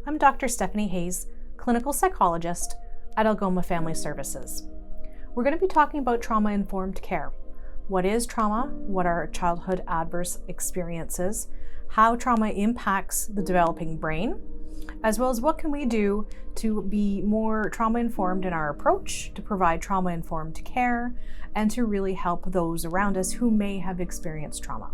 I'm Dr. Stephanie Hayes, clinical psychologist at Algoma Family Services. We're going to be talking about trauma-informed care. What is trauma? What are childhood adverse experiences? How trauma impacts the developing brain? As well as what can we do to be more trauma-informed in our approach, to provide trauma-informed care, and to really help those around us who may have experienced trauma.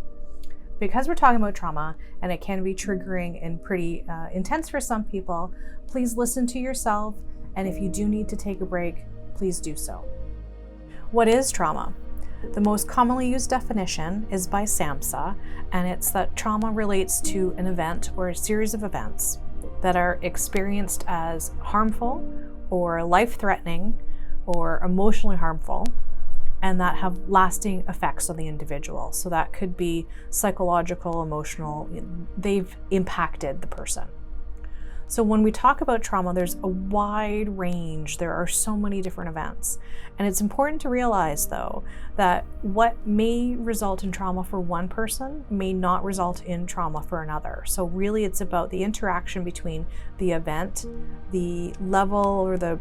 Because we're talking about trauma and it can be triggering and pretty intense for some people, please listen to yourself, and if you do need to take a break, please do so. What is trauma? The most commonly used definition is by SAMHSA, and it's that trauma relates to an event or a series of events that are experienced as harmful or life-threatening or emotionally harmful, and that have lasting effects on the individual. So that could be psychological, emotional, they've impacted the person. So when we talk about trauma, there's a wide range. There are so many different events. And it's important to realize, though, that what may result in trauma for one person may not result in trauma for another. So really it's about the interaction between the event, the level or the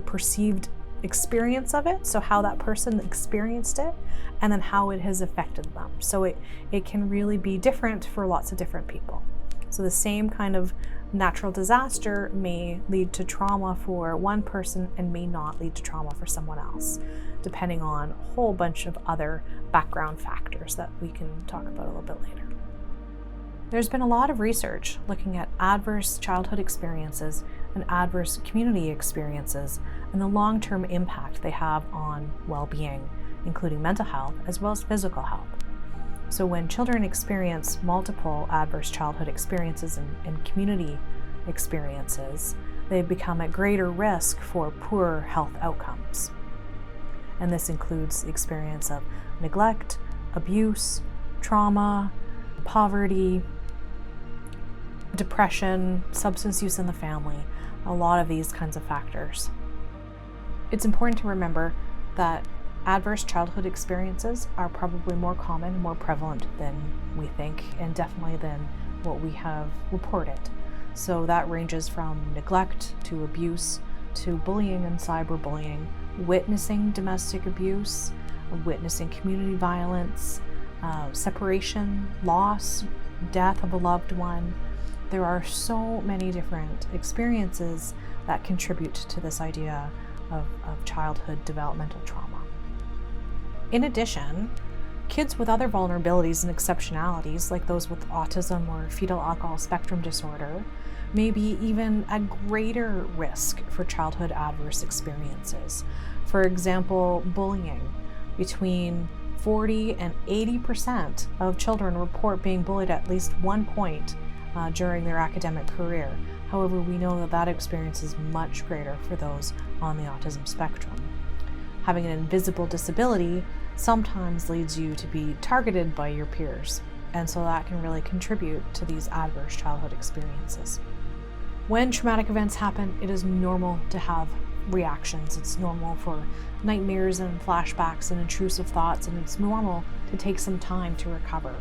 perceived experience of it, so how that person experienced it, and then how it has affected them. So it can really be different for lots of different people. So the same kind of natural disaster may lead to trauma for one person and may not lead to trauma for someone else, depending on a whole bunch of other background factors that we can talk about a little bit later. There's been a lot of research looking at adverse childhood experiences and adverse community experiences and the long-term impact they have on well-being, including mental health as well as physical health. So when children experience multiple adverse childhood experiences and community experiences, they become at greater risk for poor health outcomes. And this includes the experience of neglect, abuse, trauma, poverty, depression, substance use in the family, a lot of these kinds of factors. It's important to remember that adverse childhood experiences are probably more common and more prevalent than we think, and definitely than what we have reported. So that ranges from neglect to abuse to bullying and cyberbullying, witnessing domestic abuse, witnessing community violence, separation, loss, death of a loved one. There are so many different experiences that contribute to this idea of childhood developmental trauma. In addition, kids with other vulnerabilities and exceptionalities, like those with autism or fetal alcohol spectrum disorder, may be even at greater risk for childhood adverse experiences. For example, bullying. Between 40 and 80% of children report being bullied at least one point during their academic career. However, we know that experience is much greater for those on the autism spectrum. Having an invisible disability sometimes leads you to be targeted by your peers, and so that can really contribute to these adverse childhood experiences. When traumatic events happen, it is normal to have reactions. It's normal for nightmares and flashbacks and intrusive thoughts, and it's normal to take some time to recover.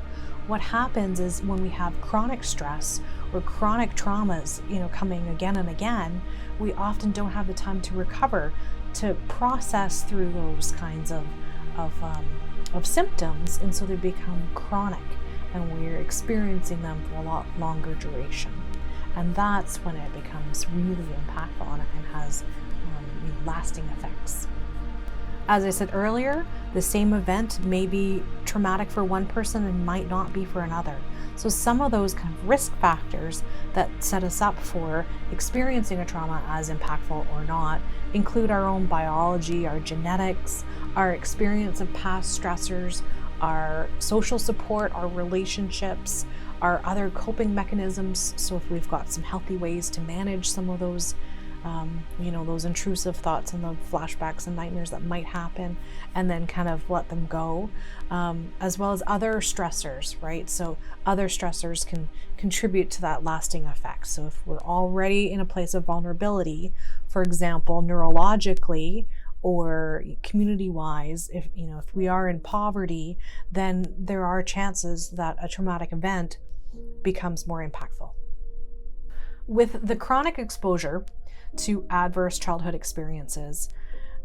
What happens is when we have chronic stress or chronic traumas, coming again and again, we often don't have the time to recover, to process through those kinds of symptoms, and so they become chronic, and we're experiencing them for a lot longer duration. And that's when it becomes really impactful and has lasting effects. As I said earlier, the same event may be traumatic for one person and might not be for another. So some of those kind of risk factors that set us up for experiencing a trauma as impactful or not include our own biology, our genetics, our experience of past stressors, our social support, our relationships, our other coping mechanisms. So if we've got some healthy ways to manage some of those those intrusive thoughts and the flashbacks and nightmares that might happen, and then kind of let them go, as well as other stressors, right? So other stressors can contribute to that lasting effect. So if we're already in a place of vulnerability, for example, neurologically or community-wise, if we are in poverty, then there are chances that a traumatic event becomes more impactful. With the chronic exposure to adverse childhood experiences,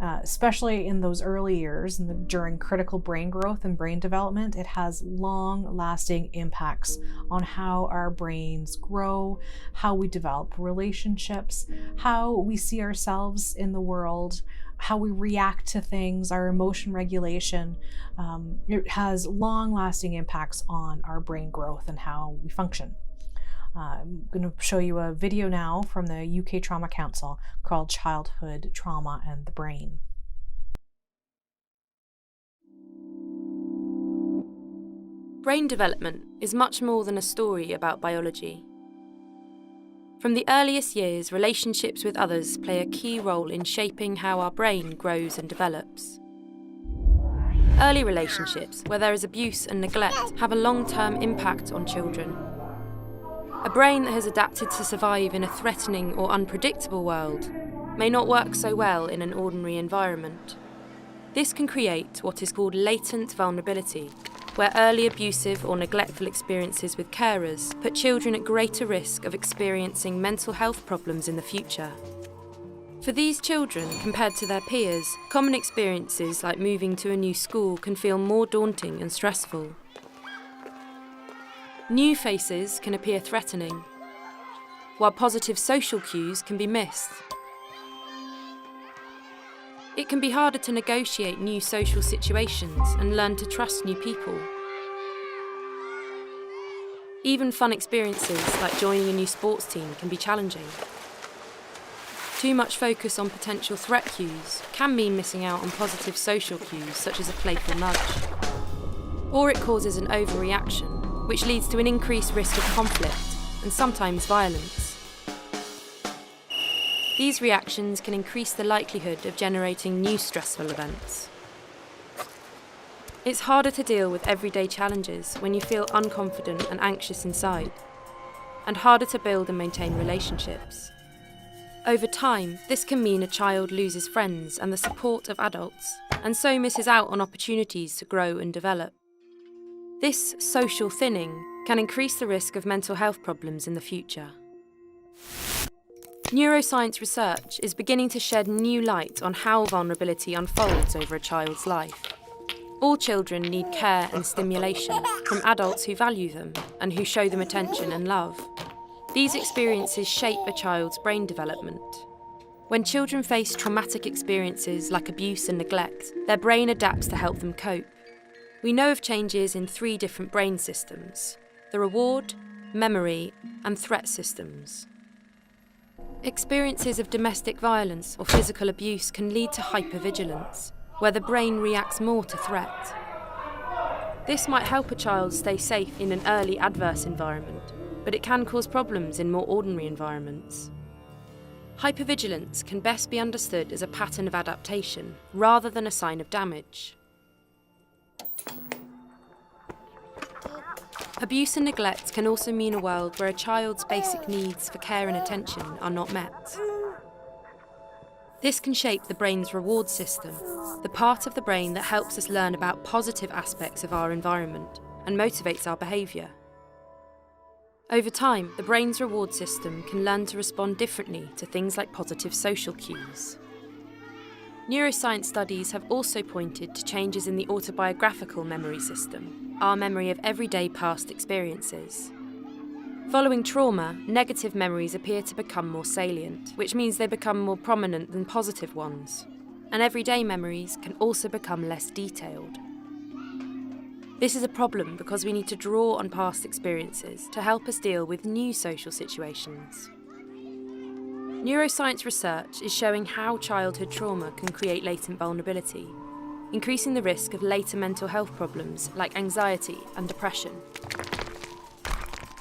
especially in those early years and during critical brain growth and brain development, it has long-lasting impacts on how our brains grow, how we develop relationships, how we see ourselves in the world, how we react to things, our emotion regulation. It has long-lasting impacts on our brain growth and how we function. I'm going to show you a video now from the UK Trauma Council called Childhood Trauma and the Brain. Brain development is much more than a story about biology. From the earliest years, relationships with others play a key role in shaping how our brain grows and develops. Early relationships, where there is abuse and neglect, have a long-term impact on children. A brain that has adapted to survive in a threatening or unpredictable world may not work so well in an ordinary environment. This can create what is called latent vulnerability, where early abusive or neglectful experiences with carers put children at greater risk of experiencing mental health problems in the future. For these children, compared to their peers, common experiences like moving to a new school can feel more daunting and stressful. New faces can appear threatening, while positive social cues can be missed. It can be harder to negotiate new social situations and learn to trust new people. Even fun experiences like joining a new sports team can be challenging. Too much focus on potential threat cues can mean missing out on positive social cues such as a playful nudge. Or it causes an overreaction, which leads to an increased risk of conflict and sometimes violence. These reactions can increase the likelihood of generating new stressful events. It's harder to deal with everyday challenges when you feel unconfident and anxious inside, and harder to build and maintain relationships. Over time, this can mean a child loses friends and the support of adults, and so misses out on opportunities to grow and develop. This social thinning can increase the risk of mental health problems in the future. Neuroscience research is beginning to shed new light on how vulnerability unfolds over a child's life. All children need care and stimulation from adults who value them and who show them attention and love. These experiences shape a child's brain development. When children face traumatic experiences like abuse and neglect, their brain adapts to help them cope. We know of changes in 3 different brain systems: the reward, memory, and threat systems. Experiences of domestic violence or physical abuse can lead to hypervigilance, where the brain reacts more to threat. This might help a child stay safe in an early adverse environment, but it can cause problems in more ordinary environments. Hypervigilance can best be understood as a pattern of adaptation rather than a sign of damage. Abuse and neglect can also mean a world where a child's basic needs for care and attention are not met. This can shape the brain's reward system, the part of the brain that helps us learn about positive aspects of our environment and motivates our behaviour. Over time, the brain's reward system can learn to respond differently to things like positive social cues. Neuroscience studies have also pointed to changes in the autobiographical memory system, our memory of everyday past experiences. Following trauma, negative memories appear to become more salient, which means they become more prominent than positive ones. And everyday memories can also become less detailed. This is a problem because we need to draw on past experiences to help us deal with new social situations. Neuroscience research is showing how childhood trauma can create latent vulnerability, increasing the risk of later mental health problems like anxiety and depression.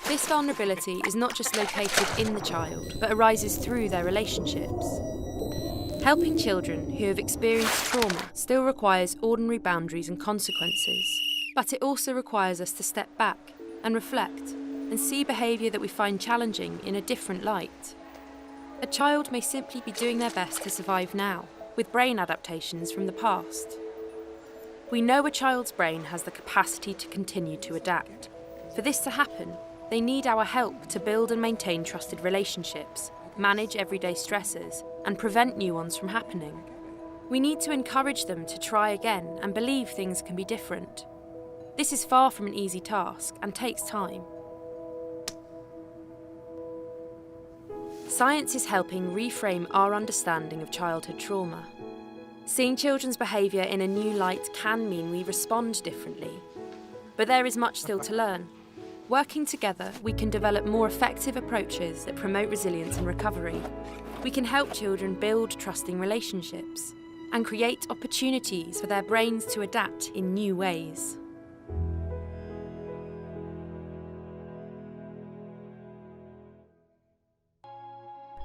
This vulnerability is not just located in the child, but arises through their relationships. Helping children who have experienced trauma still requires ordinary boundaries and consequences, but it also requires us to step back and reflect and see behaviour that we find challenging in a different light. A child may simply be doing their best to survive now, with brain adaptations from the past. We know a child's brain has the capacity to continue to adapt. For this to happen, They need our help to build and maintain trusted relationships, manage everyday stressors, and prevent new ones from happening. We need to encourage them to try again and believe things can be different. This is far from an easy task and takes time. Science is helping reframe our understanding of childhood trauma. Seeing children's behaviour in a new light can mean we respond differently. But there is much still to learn. Working together, we can develop more effective approaches that promote resilience and recovery. We can help children build trusting relationships and create opportunities for their brains to adapt in new ways.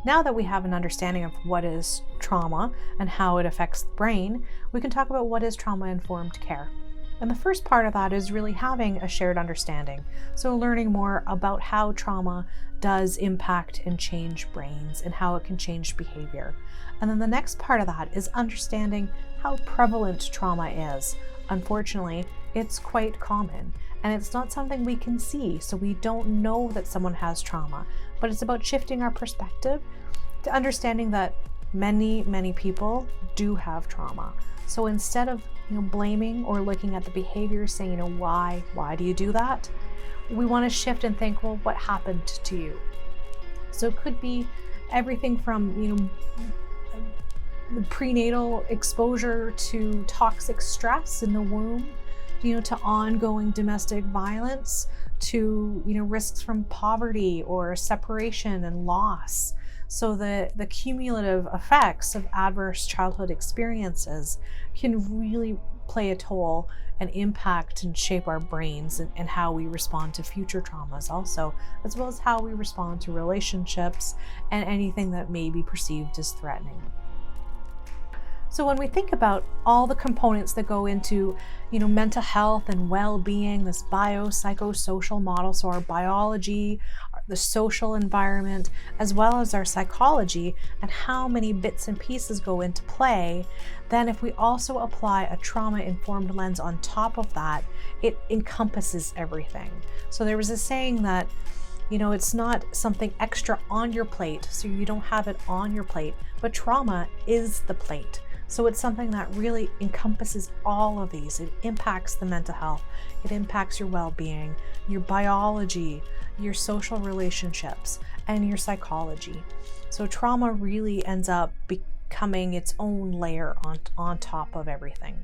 Now that we have an understanding of what is trauma and how it affects the brain, we can talk about what is trauma-informed care. And the first part of that is really having a shared understanding. So learning more about how trauma does impact and change brains and how it can change behavior. And then the next part of that is understanding how prevalent trauma is. Unfortunately, it's quite common and it's not something we can see, so we don't know that someone has trauma. But it's about shifting our perspective to understanding that many people do have trauma. So instead of blaming or looking at the behavior saying, why do you do that? We want to shift and think, well, what happened to you? So it could be everything from, prenatal exposure to toxic stress in the womb, to ongoing domestic violence, to, risks from poverty or separation and loss. So the cumulative effects of adverse childhood experiences can really play a toll and impact and shape our brains and how we respond to future traumas also, as well as how we respond to relationships and anything that may be perceived as threatening. So when we think about all the components that go into, mental health and well-being, this biopsychosocial model, so our biology, the social environment, as well as our psychology, and how many bits and pieces go into play, then if we also apply a trauma-informed lens on top of that, it encompasses everything. So there was a saying that, it's not something extra on your plate, so you don't have it on your plate, but trauma is the plate. So it's something that really encompasses all of these. It impacts the mental health, it impacts your well-being, your biology, your social relationships, and your psychology. So trauma really ends up becoming its own layer on top of everything.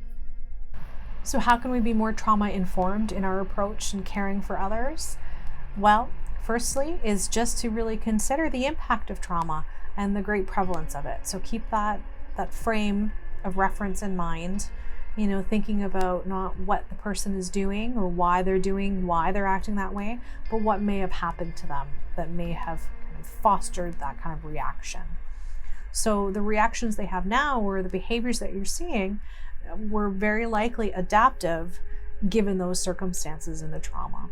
So how can we be more trauma-informed in our approach in caring for others? Well, firstly is just to really consider the impact of trauma and the great prevalence of it. So keep that frame of reference in mind, thinking about not what the person is doing or why they're acting that way, but what may have happened to them that may have kind of fostered that kind of reaction. So the reactions they have now or the behaviors that you're seeing were very likely adaptive given those circumstances and the trauma.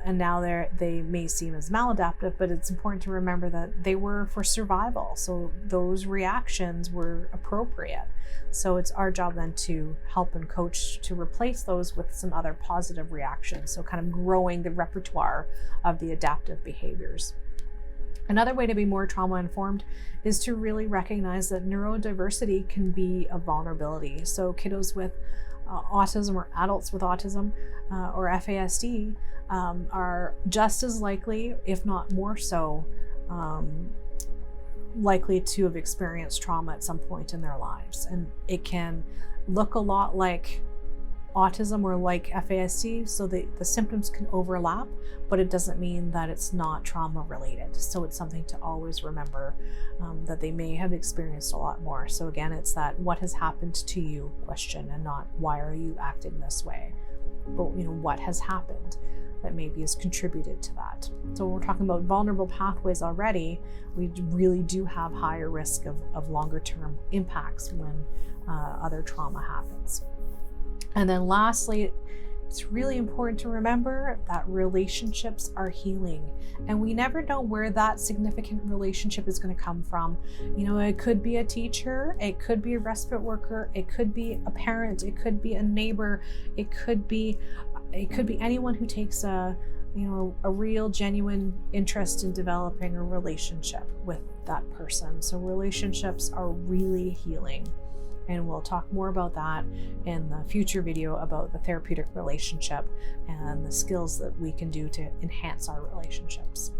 And now they may seem as maladaptive, but it's important to remember that they were for survival. So those reactions were appropriate. So it's our job then to help and coach to replace those with some other positive reactions. So kind of growing the repertoire of the adaptive behaviors. Another way to be more trauma-informed is to really recognize that neurodiversity can be a vulnerability. So kiddos with autism or adults with autism or FASD are just as likely, if not more so, likely to have experienced trauma at some point in their lives. And it can look a lot like autism or like FASD, so the symptoms can overlap, but it doesn't mean that it's not trauma related. So it's something to always remember that they may have experienced a lot more. So again, it's that what has happened to you question, and not why are you acting this way, but what has happened that maybe has contributed to that. So when we're talking about vulnerable pathways already, we really do have higher risk of longer term impacts when other trauma happens. And then lastly, it's really important to remember that relationships are healing, and we never know where that significant relationship is going to come from. It could be a teacher, it could be a respite worker, it could be a parent, it could be a neighbor, it could be anyone who takes a a real genuine interest in developing a relationship with that person. So relationships are really healing. And we'll talk more about that in the future video about the therapeutic relationship and the skills that we can do to enhance our relationships.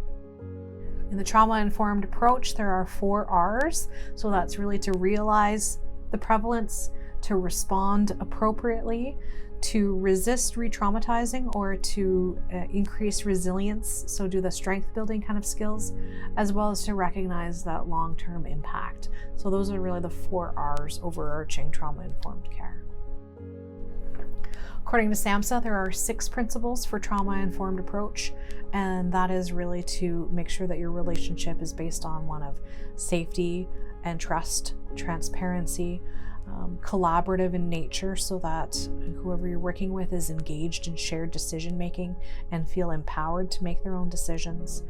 In the trauma-informed approach, there are 4 R's. So that's really to realize the prevalence, to respond appropriately, to resist re-traumatizing or to increase resilience, so do the strength building kind of skills, as well as to recognize that long-term impact. So those are really the 4 R's overarching trauma-informed care. According to SAMHSA, there are 6 principles for trauma-informed approach, and that is really to make sure that your relationship is based on one of safety and trust, transparency, collaborative in nature, so that whoever you're working with is engaged in shared decision making and feel empowered to make their own decisions,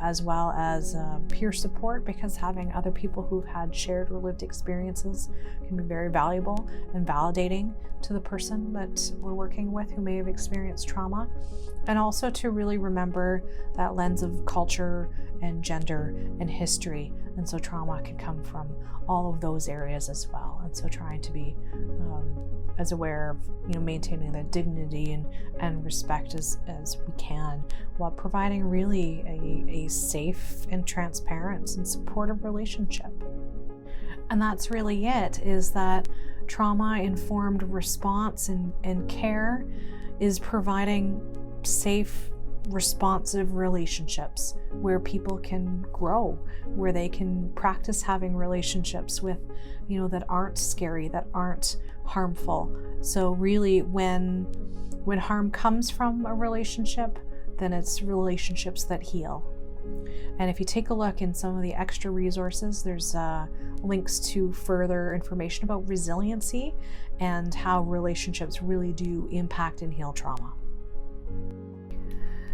as well as peer support, because having other people who've had shared or lived experiences can be very valuable and validating to the person that we're working with who may have experienced trauma. And also to really remember that lens of culture and gender and history. And so trauma can come from all of those areas as well. And so trying to be as aware of maintaining that dignity and respect as we can, while providing really a safe and transparent and supportive relationship. And that's really it, is that trauma-informed response and care is providing safe, responsive relationships where people can grow, where they can practice having relationships with, that aren't scary, that aren't harmful. So really when harm comes from a relationship, then it's relationships that heal. And if you take a look in some of the extra resources, there's links to further information about resiliency and how relationships really do impact and heal trauma.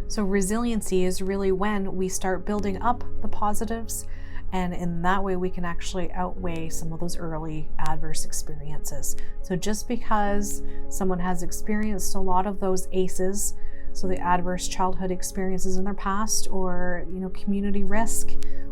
So resiliency is really when we start building up the positives, and in that way we can actually outweigh some of those early adverse experiences. So just because someone has experienced a lot of those ACEs, so the adverse childhood experiences in their past, or community risk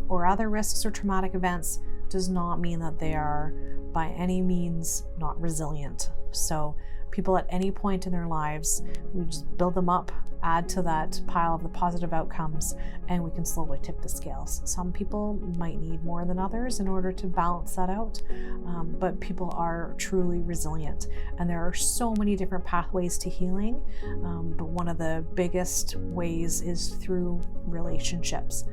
or other risks or traumatic events, does not mean that they are by any means not resilient. So people at any point in their lives, we just build them up, add to that pile of the positive outcomes, and we can slowly tip the scales. Some people might need more than others in order to balance that out, but people are truly resilient. And there are so many different pathways to healing, but one of the biggest ways is through relationships.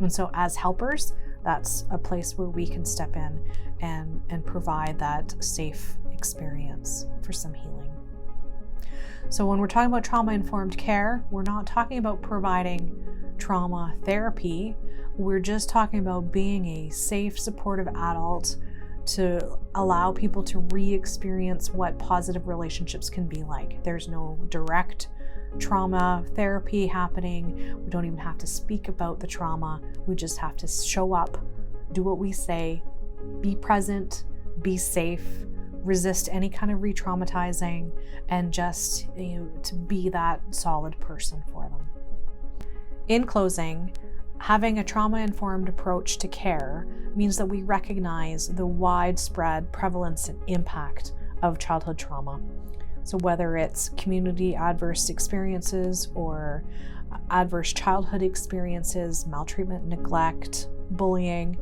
And so as helpers, that's a place where we can step in and provide that safe experience for some healing. So when we're talking about trauma-informed care, we're not talking about providing trauma therapy. We're just talking about being a safe, supportive adult to allow people to re-experience what positive relationships can be like. There's no direct trauma therapy happening. We don't even have to speak about the trauma. We just have to show up, do what we say, be present, be safe, resist any kind of re-traumatizing, and just to be that solid person for them. In closing, having a trauma-informed approach to care means that we recognize the widespread prevalence and impact of childhood trauma. So whether it's community adverse experiences or adverse childhood experiences, maltreatment, neglect, bullying,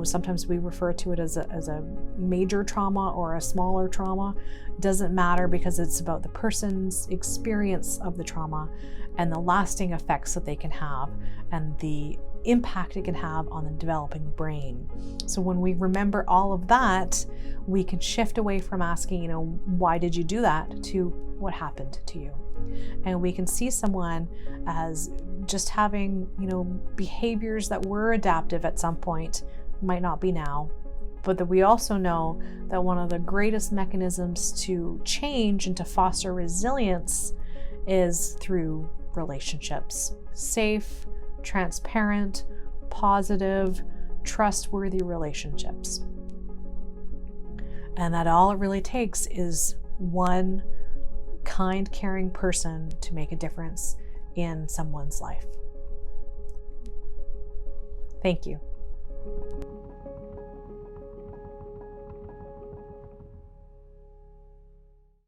sometimes we refer to it as a major trauma or a smaller trauma. It doesn't matter, because it's about the person's experience of the trauma and the lasting effects that they can have and the impact it can have on the developing brain. So when we remember all of that, we can shift away from asking, why did you do that, to what happened to you. And we can see someone as just having, behaviors that were adaptive at some point, might not be now, but that we also know that one of the greatest mechanisms to change and to foster resilience is through relationships. Safe, transparent, positive, trustworthy relationships. And that all it really takes is one kind, caring person to make a difference in someone's life. Thank you.